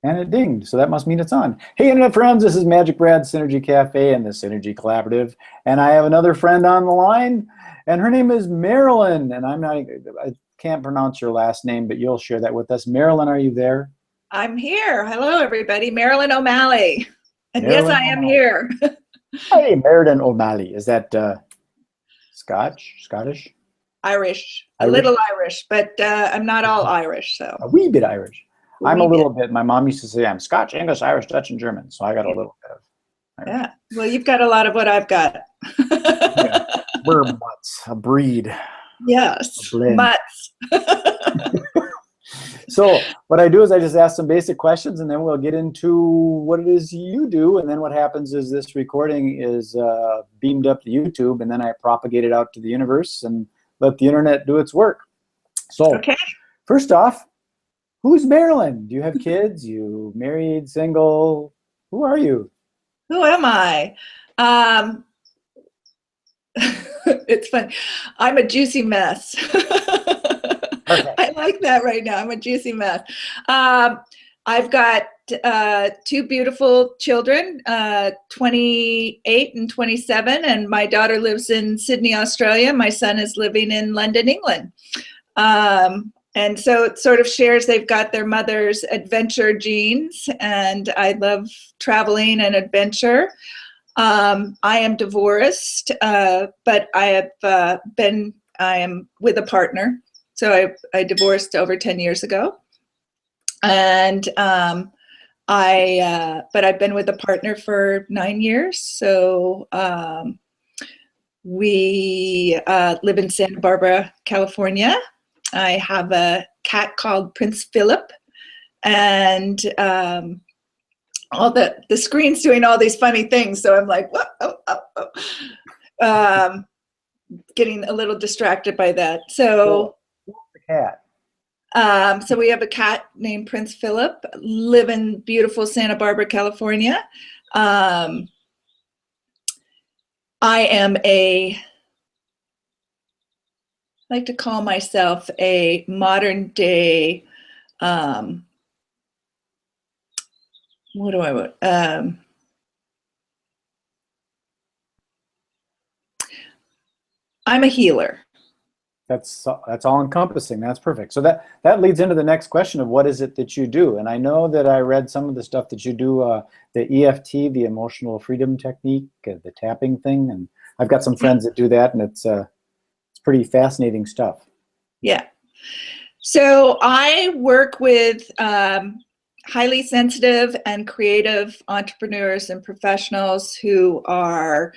And it dinged, so that must mean it's on. Hey, Internet friends, this is MagicBrad, Synergy Cafe, and the Synergy Collaborative. And I have another friend on the line, and her name is Marilyn. And I can't pronounce your last name, but you'll share that with us. Marilyn, are you there? I'm here. Hello, everybody. Marilyn O'Malley. And Marilyn yes, I am O'Malley. here. Hey, Marilyn O'Malley. Is that Scottish? Irish. A Irish? little Irish, but I'm not all Irish, so. A wee bit Irish. A I'm a wee little bit. My mom used to say I'm Scotch, English, Irish, Dutch, and German. So I got a bit. little bit of Irish. Yeah. Well, you've got a lot of what I've got. Yeah. We're mutts, a breed. Yes. A blend. Mutts. So what I do is I just ask some basic questions, and then we'll get into what it is you do. And then what happens is this recording is beamed up to YouTube, and then I propagate it out to the universe and let the internet do its work. So Okay. First off, who's Marilyn? Do you have kids? You married, single? Who are you? Who am I? It's fun. I'm a juicy mess. Okay. I like that right now. I'm a juicy mess. I've got two beautiful children, 28 and 27, and my daughter lives in Sydney, Australia. My son is living in London, England. And so it sort of shares, they've got their mother's adventure genes, and I love traveling and adventure. I am divorced, but I am with a partner. So I divorced over 10 years ago. And but I've been with a partner for 9 years. So we live in Santa Barbara, California. I have a cat called Prince Philip, and all the screen's doing all these funny things. So I'm like, whoa, getting a little distracted by that. So who's the cat? So we have a cat named Prince Philip, live in beautiful Santa Barbara, California. I am I like to call myself a modern day, what do I want? I'm a healer. That's all encompassing. That's perfect. So that leads into the next question of what is it that you do? And I know that I read some of the stuff that you do, the EFT, the emotional freedom technique, the tapping thing, and I've got some friends that do that, and it's pretty fascinating stuff. Yeah. So I work with highly sensitive and creative entrepreneurs and professionals who are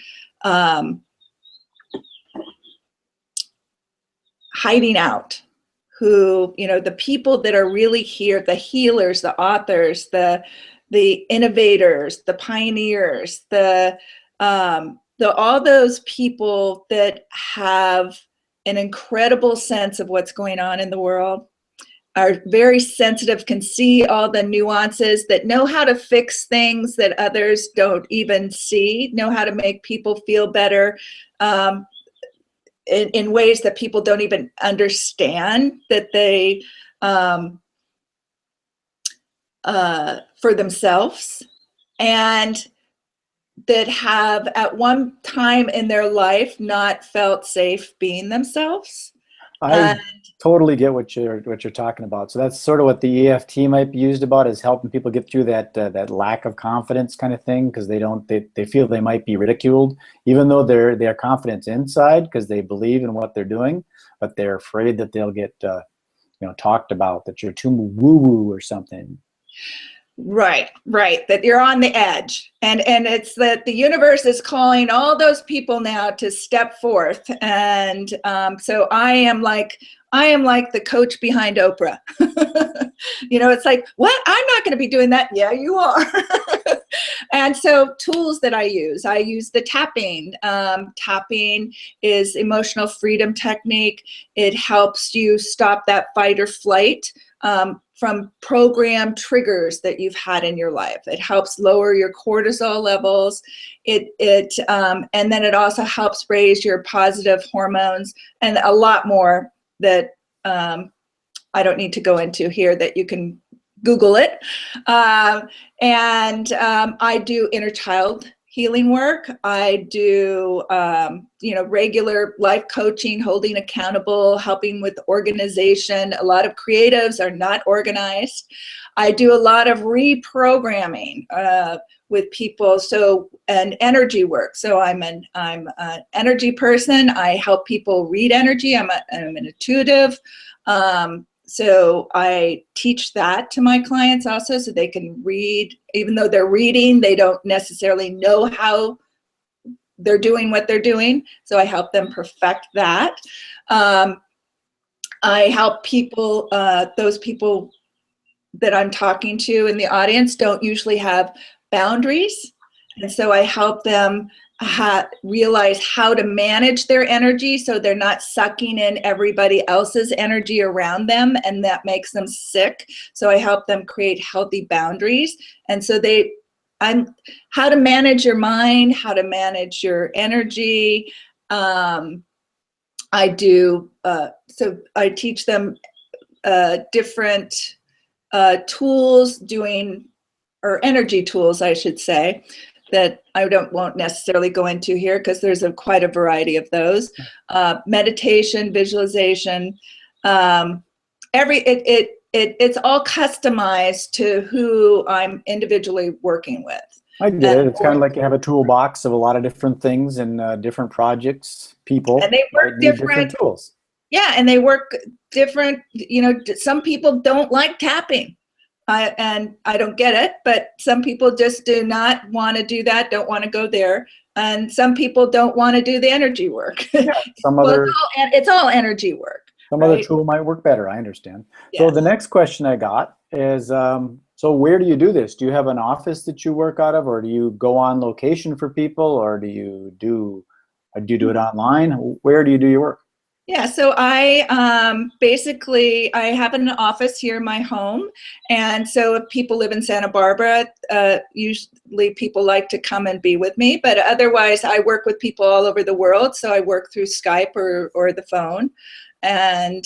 hiding out, who, the people that are really here, the healers, the authors, the innovators, the pioneers, all those people that have an incredible sense of what's going on in the world, are very sensitive, can see all the nuances, that know how to fix things that others don't even see, know how to make people feel better in ways that people don't even understand that they, for themselves, and that have at one time in their life not felt safe being themselves. I totally get what you're talking about. So that's sort of what the EFT might be used about, is helping people get through that lack of confidence kind of thing, because they feel they might be ridiculed, even though they're confident inside because they believe in what they're doing, but they're afraid that they'll get talked about, that you're too woo-woo or something. Right, that you're on the edge, and it's that the universe is calling all those people now to step forth, and so I am like the coach behind Oprah. It's like, what? I'm not going to be doing that. Yeah, you are. And so tools that I use the tapping. Tapping is emotional freedom technique. It helps you stop that fight or flight from programmed triggers that you've had in your life. It helps lower your cortisol levels. And then it also helps raise your positive hormones, and a lot more that I don't need to go into here, that you can Google it. I do inner child healing work. I do, regular life coaching, holding accountable, helping with organization. A lot of creatives are not organized. I do a lot of reprogramming with people, and energy work. So I'm an energy person. I help people read energy. I'm an intuitive. So I teach that to my clients also, so they can read. Even though they're reading, they don't necessarily know how they're doing what they're doing. So I help them perfect that. I help people, those people that I'm talking to in the audience don't usually have boundaries. And so I help them realize how to manage their energy so they're not sucking in everybody else's energy around them, and that makes them sick. So I help them create healthy boundaries. And so how to manage your mind, how to manage your energy. I do, so I teach them different tools or energy tools, I should say, that I won't necessarily go into here because there's quite a variety of those. Meditation, visualization, it's all customized to who I'm individually working with. I get it. It's kind of like you have a toolbox of a lot of different things and different projects, people. And they work different tools. Yeah, and they work different. Some people don't like tapping. And I don't get it, but some people just do not want to do that, don't want to go there. And some people don't want to do the energy work. Yeah, it's all energy work. Some other tool might work better, I understand. Yes. So the next question I got is, so where do you do this? Do you have an office that you work out of, or do you go on location for people, or do you do it online? Where do you do your work? Yeah, so I basically, I have an office here in my home, and so if people live in Santa Barbara, usually people like to come and be with me, but otherwise I work with people all over the world, so I work through Skype or the phone, and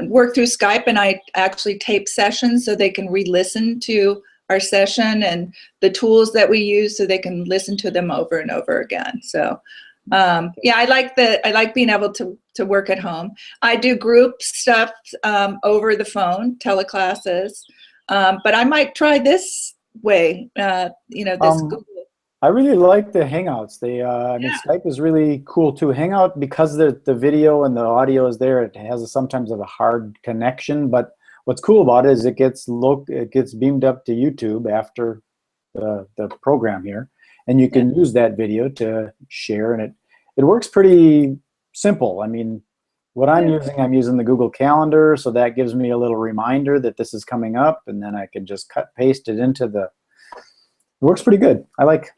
work through Skype, and I actually tape sessions so they can re-listen to our session and the tools that we use so they can listen to them over and over again. So I like being able to work at home. I do group stuff over the phone, teleclasses, but I might try this way. Google. I really like the Hangouts. Skype is really cool too. Hangout, because the video and the audio is there, it has sometimes of a hard connection. But what's cool about it is it gets beamed up to YouTube after the program here. And you can use that video to share, and it works pretty simple. I mean, what I'm using the Google Calendar, so that gives me a little reminder that this is coming up, and then I can just paste it into it works pretty good. I like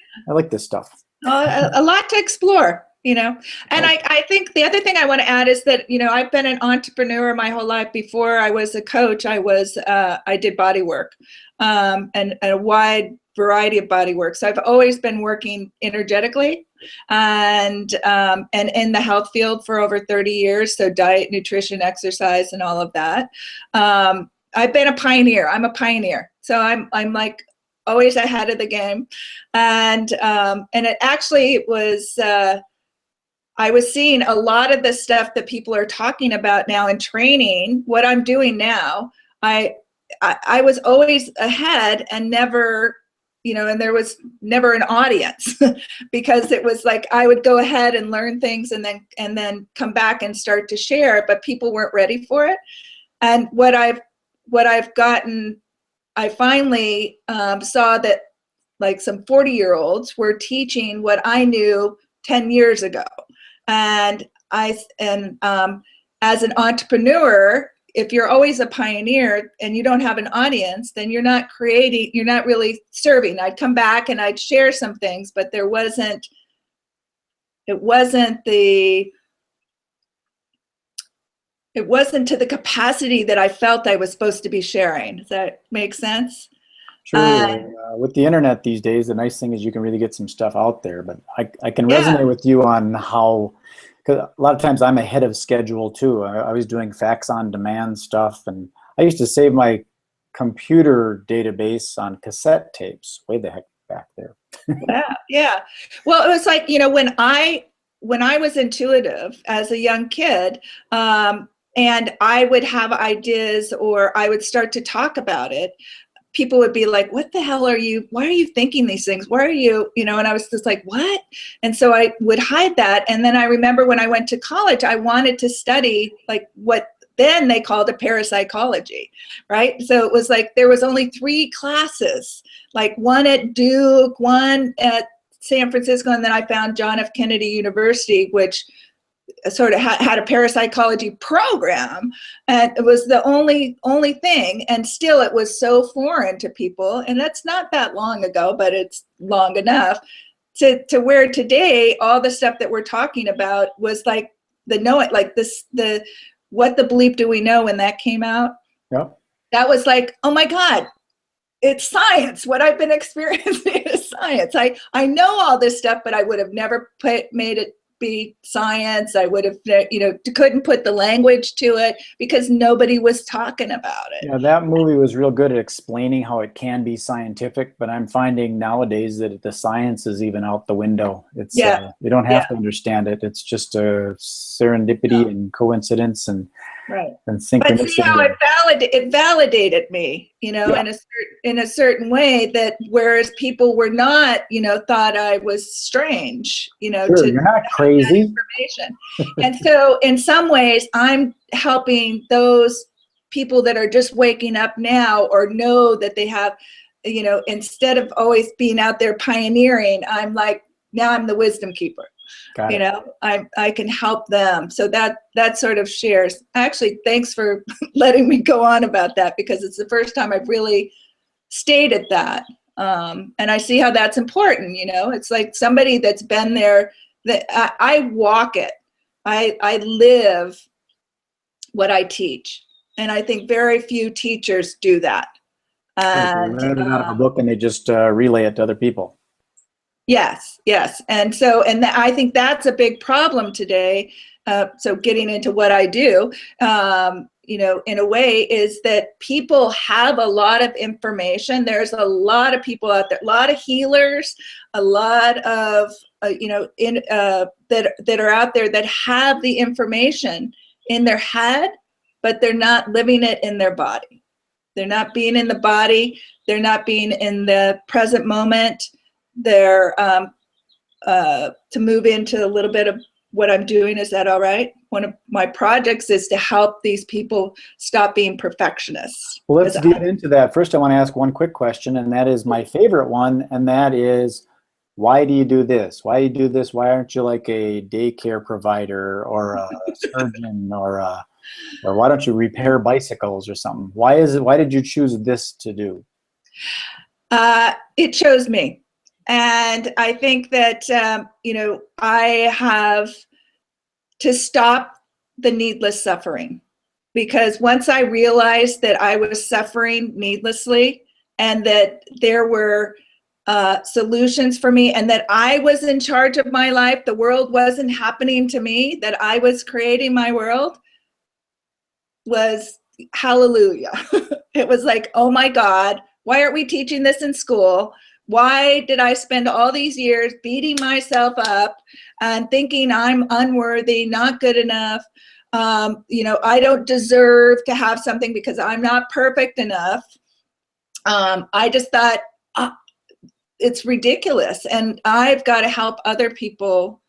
this stuff. A lot to explore, And I think the other thing I want to add is that, I've been an entrepreneur my whole life. Before I was a coach, I did body work, and a wide variety of body work. So I've always been working energetically and in the health field for over 30 years. So diet, nutrition, exercise, and all of that. I've been a pioneer. I'm a pioneer. So I'm like always ahead of the game. And it actually was, I was seeing a lot of the stuff that people are talking about now in training. What I'm doing now, I was always ahead and never, and there was never an audience because it was like I would go ahead and learn things and then come back and start to share, but people weren't ready for it. And what I've gotten, I finally saw that like some 40-year-olds were teaching what I knew 10 years ago. And as an entrepreneur, if you're always a pioneer and you don't have an audience, then you're not really serving. I'd come back and I'd share some things, but it wasn't to the capacity that I felt I was supposed to be sharing. Does that make sense? Sure. With the internet these days, the nice thing is you can really get some stuff out there, but I can resonate with you on how because a lot of times I'm ahead of schedule too. I was doing fax on demand stuff, and I used to save my computer database on cassette tapes way the heck back there. Yeah, yeah. Well, it was like, when I was intuitive as a young kid, and I would have ideas or I would start to talk about it, people would be like, what the hell why are you thinking these things? Why are you, and I was just like, what? And so I would hide that. And then I remember when I went to college, I wanted to study like what then they called it parapsychology, right? So it was like there was only 3 classes, like one at Duke, one at San Francisco, and then I found John F. Kennedy University, which sort of had a parapsychology program, and it was the only thing, and still it was so foreign to people, and that's not that long ago, but it's long enough to where today all the stuff that we're talking about was like the knowing, like the what the bleep do we know when that came out? Yep. That was like, oh my God, it's science. What I've been experiencing is science. I know all this stuff, but I would have never made it be science. I would have, couldn't put the language to it because nobody was talking about it. Yeah, that movie was real good at explaining how it can be scientific, but I'm finding nowadays that the science is even out the window. It's you don't have to understand it. It's just a serendipity and coincidence and synchronicity. But see how it validated me, in a certain way, that whereas people were not, thought I was strange, Sure, you're not crazy. Information. And so in some ways I'm helping those people that are just waking up now or know that they have, instead of always being out there pioneering, I'm like, now I'm the wisdom keeper. I can help them. So that sort of shares. Actually, thanks for letting me go on about that, because it's the first time I've really stated that. And I see how that's important. It's like somebody that's been there, that I walk it. I live what I teach. And I think very few teachers do that. And they read it out of a book and they just relay it to other people. Yes. And so, I think that's a big problem today. So getting into what I do, in a way, is that people have a lot of information. There's a lot of people out there, a lot of healers, a lot of, that are out there that have the information in their head, but they're not living it in their body. They're not being in the body. They're not being in the present moment. They're to move into a little bit of what I'm doing. Is that all right? One of my projects is to help these people stop being perfectionists. Well, let's get into that. First, I want to ask one quick question, and that is my favorite one, and that is, why do you do this? Why do you do this? Why aren't you like a daycare provider or a surgeon or why don't you repair bicycles or something? Why did you choose this to do? It chose me. And I think that, I have to stop the needless suffering, because once I realized that I was suffering needlessly and that there were solutions for me and that I was in charge of my life, the world wasn't happening to me, that I was creating my world, was hallelujah. It was like, oh my God, why aren't we teaching this in school? Why did I spend all these years beating myself up and thinking I'm unworthy, not good enough? I don't deserve to have something because I'm not perfect enough. I just thought it's ridiculous. And I've got to help other people.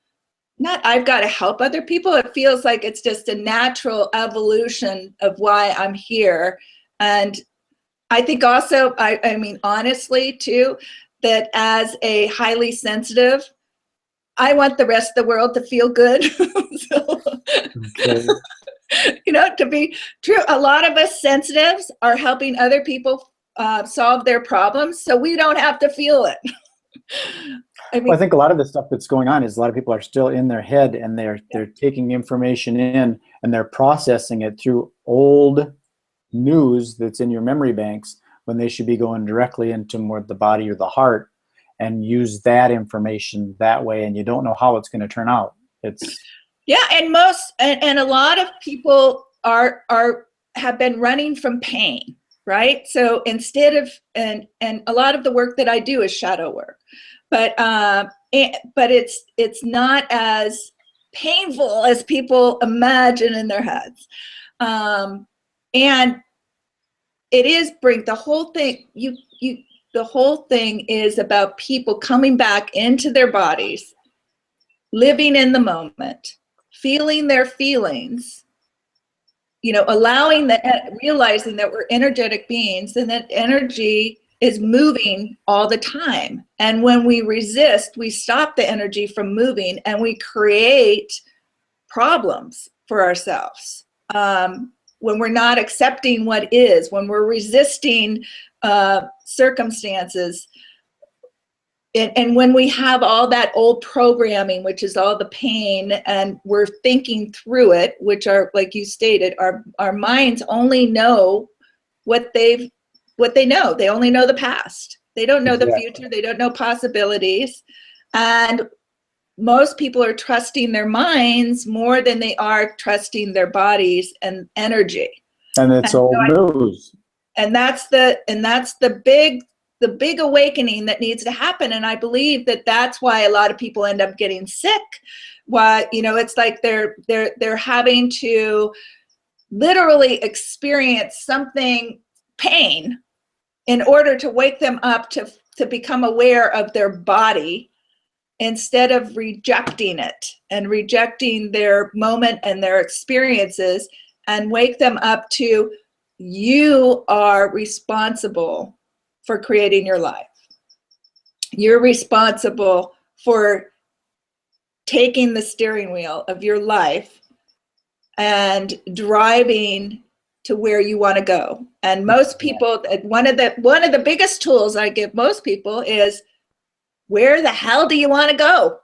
I've got to help other people. It feels like it's just a natural evolution of why I'm here. And I think also, I mean, honestly, too, that as a highly sensitive, I want the rest of the world to feel good. To be true. A lot of us sensitives are helping other people solve their problems, so we don't have to feel it. I think a lot of the stuff that's going on is a lot of people are still in their head, and they're taking information in and they're processing it through old news that's in your memory banks, when they should be going directly into more the body or the heart and use that information that way, and you don't know how it's going to turn out. Yeah, and a lot of people have been running from pain, right? So instead of and a lot of the work that I do is shadow work, but it's not as painful as people imagine in their heads, and it is the whole thing. The whole thing is about people coming back into their bodies, living in the moment, feeling their feelings, realizing that we're energetic beings and that energy is moving all the time. And when we resist, we stop the energy from moving and we create problems for ourselves. When we're not accepting what is, when we're resisting circumstances, and when we have all that old programming, which is all the pain, and we're thinking through it, which are, like you stated, our minds only know what they know. They only know the past. They don't know the future. They don't know possibilities. And most people are trusting their minds more than they are trusting their bodies and energy. And it's old news. And that's the big awakening that needs to happen. And I believe that that's why a lot of people end up getting sick. Why, it's like they're having to literally experience something, pain, in order to wake them up to become aware of their body, instead of rejecting it and rejecting their moment and their experiences, and wake them up to, you are responsible for creating your life. You're responsible for taking the steering wheel of your life and driving to where you want to go. And most people, one of the biggest tools I give most people is, where the hell do you want to go?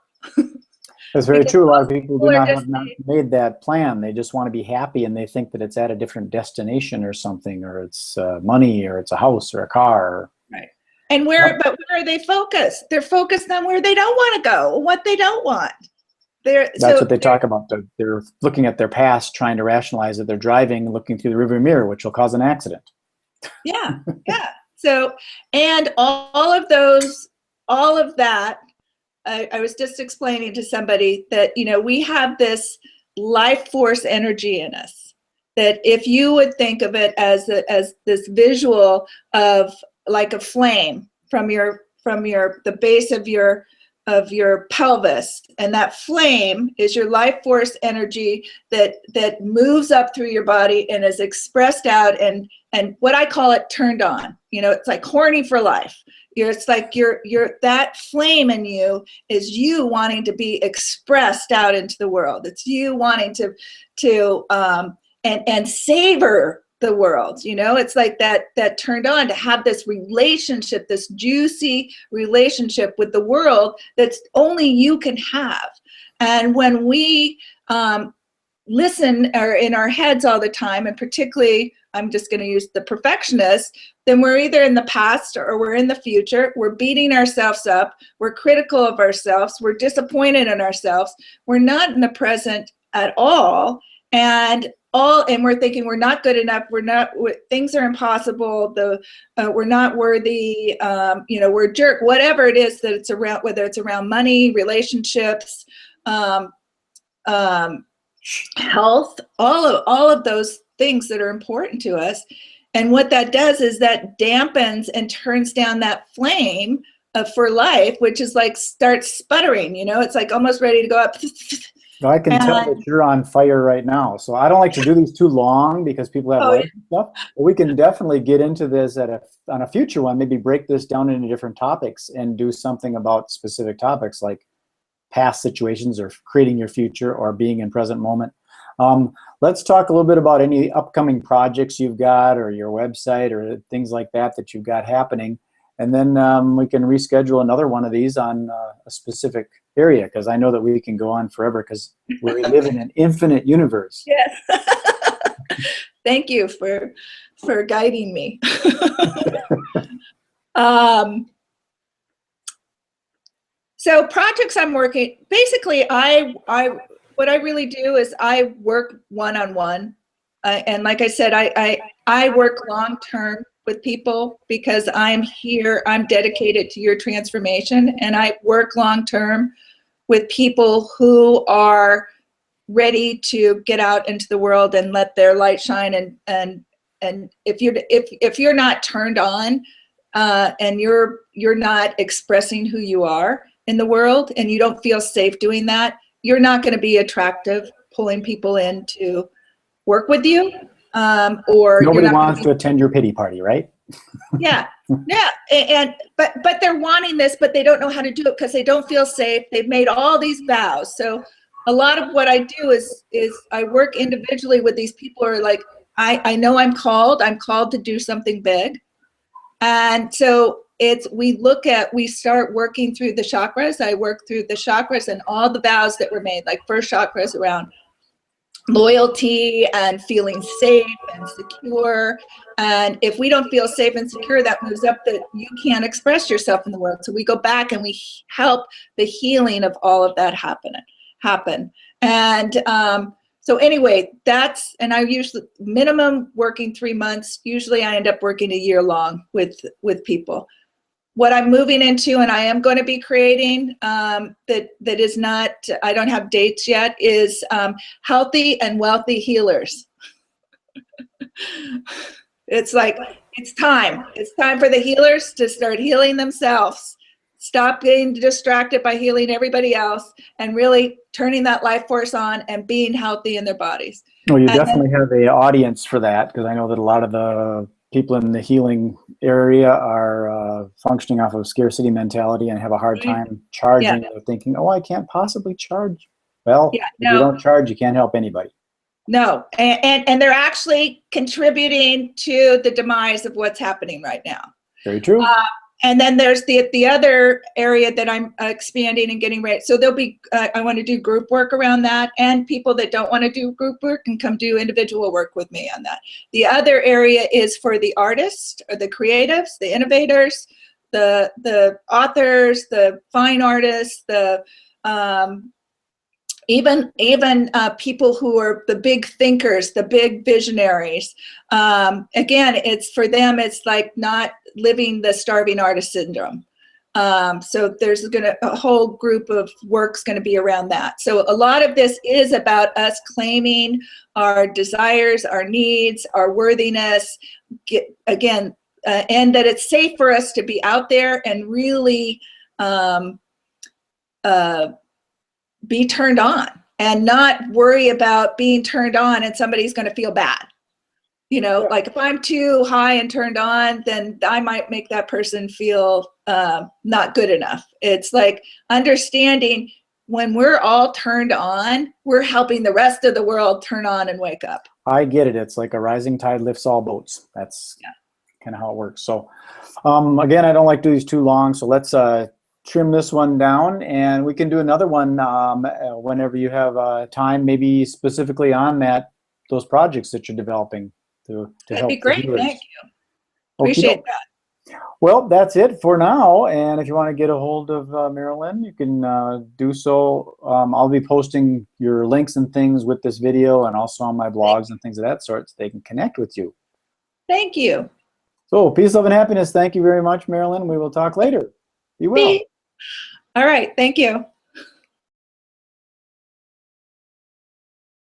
That's very true. A lot of people do not have made that plan. They just want to be happy, and they think that it's at a different destination or something, or it's money, or it's a house or a car. Right. And but where are they focused? They're focused on where they don't want to go, what they don't want. That's what they talk about. They're looking at their past, trying to rationalize that they're driving, looking through the rearview mirror, which will cause an accident. Yeah, yeah. So, and all of that, I was just explaining to somebody that, we have this life force energy in us, that if you would think of it as this visual of like a flame from the base of your pelvis, and that flame is your life force energy that moves up through your body and is expressed out, and what I call it, turned on. It's like horny for life. It's like that flame in you is you wanting to be expressed out into the world. It's you wanting to and savor the world. It's like that turned on, to have this relationship, this juicy relationship with the world that's only you can have. And when we listen, or in our heads all the time, and particularly, I'm just going to use the perfectionist, then we're either in the past or we're in the future. We're beating ourselves up. We're critical of ourselves. We're disappointed in ourselves. We're not in the present at all. And we're thinking we're not good enough. Things are impossible. We're not worthy. We're a jerk. Whatever it is that it's around, whether it's around money, relationships, health, all of those things that are important to us. And what that does is that dampens and turns down that flame for life, which is like starts sputtering. It's like almost ready to go up. I can tell that you're on fire right now. So I don't like to do these too long because people have life and stuff. But we can definitely get into this on a future one, maybe break this down into different topics and do something about specific topics like past situations, or creating your future, or being in present moment. Let's talk a little bit about any upcoming projects you've got, or your website, or things like that you've got happening. And then we can reschedule another one of these on a specific area, because I know that we can go on forever, because we live in an infinite universe. Yes. Thank you for guiding me. So projects I'm working, basically, what I really do is I work one-on-one. And like I said, I work long-term with people because I'm here, I'm dedicated to your transformation, and I work long-term with people who are ready to get out into the world and let their light shine. And if you're not turned on, and you're not expressing who you are in the world, and you don't feel safe doing that, you're not going to be attractive, pulling people in to work with you. Or nobody wants to attend your pity party, right? Yeah, yeah, but they're wanting this, but they don't know how to do it because they don't feel safe. They've made all these vows. So a lot of what I do is I work individually with these people who are like, I know I'm called to do something big. And so we start working through the chakras. I work through the chakras and all the vows that were made, like first chakra is around loyalty and feeling safe and secure. And if we don't feel safe and secure, that moves up that you can't express yourself in the world. So we go back and we help the healing of all of that happen. And so anyway, and I usually minimum working 3 months. Usually I end up working a year long with people. What I'm moving into, and I am going to be creating, that is not, I don't have dates yet, is healthy and wealthy healers. It's like, it's time for the healers to start healing themselves. Stop getting distracted by healing everybody else and really turning that life force on and being healthy in their bodies. Well, you definitely have an audience for that, because I know that a lot of the people in the healing area are functioning off of scarcity mentality and have a hard time charging. Yeah. They're thinking, oh, I can't possibly charge. Well, Yeah, if you don't charge, you can't help anybody. No, and they're actually contributing to the demise of what's happening right now. Very true. And then there's the other area that I'm expanding and getting ready. So there'll be, I want to do group work around that, and people that don't want to do group work can come do individual work with me on that. The area is for the artists, or the creatives, the innovators, the authors, the fine artists, the even people who are the big thinkers, the big visionaries. Again, it's for them, it's like not living the starving artist syndrome. So there's a whole group of work's going to be around that. So a lot of this is about us claiming our desires, our needs, our worthiness, and that it's safe for us to be out there and really be turned on, and not worry about being turned on and somebody's going to feel bad. You know, like if I'm too high and turned on, then I might make that person feel not good enough. It's like understanding when we're all turned on, we're helping the rest of the world turn on and wake up. I get it. It's like a rising tide lifts all boats. That's kind of how it works. So again, I don't like to do these too long. So let's trim this one down, and we can do another one whenever you have time, maybe specifically on those projects that you're developing to That'd help. be great. Viewers. Thank you. Appreciate that. Well, that's it for now. And if you want to get a hold of Marilyn, you can do so. I'll be posting your links and things with this video, and also on my blogs and things of that sort, so they can connect with you. Thank you. So peace, love, and happiness. Thank you very much, Marilyn. We will talk later. Be well. All right. Thank you.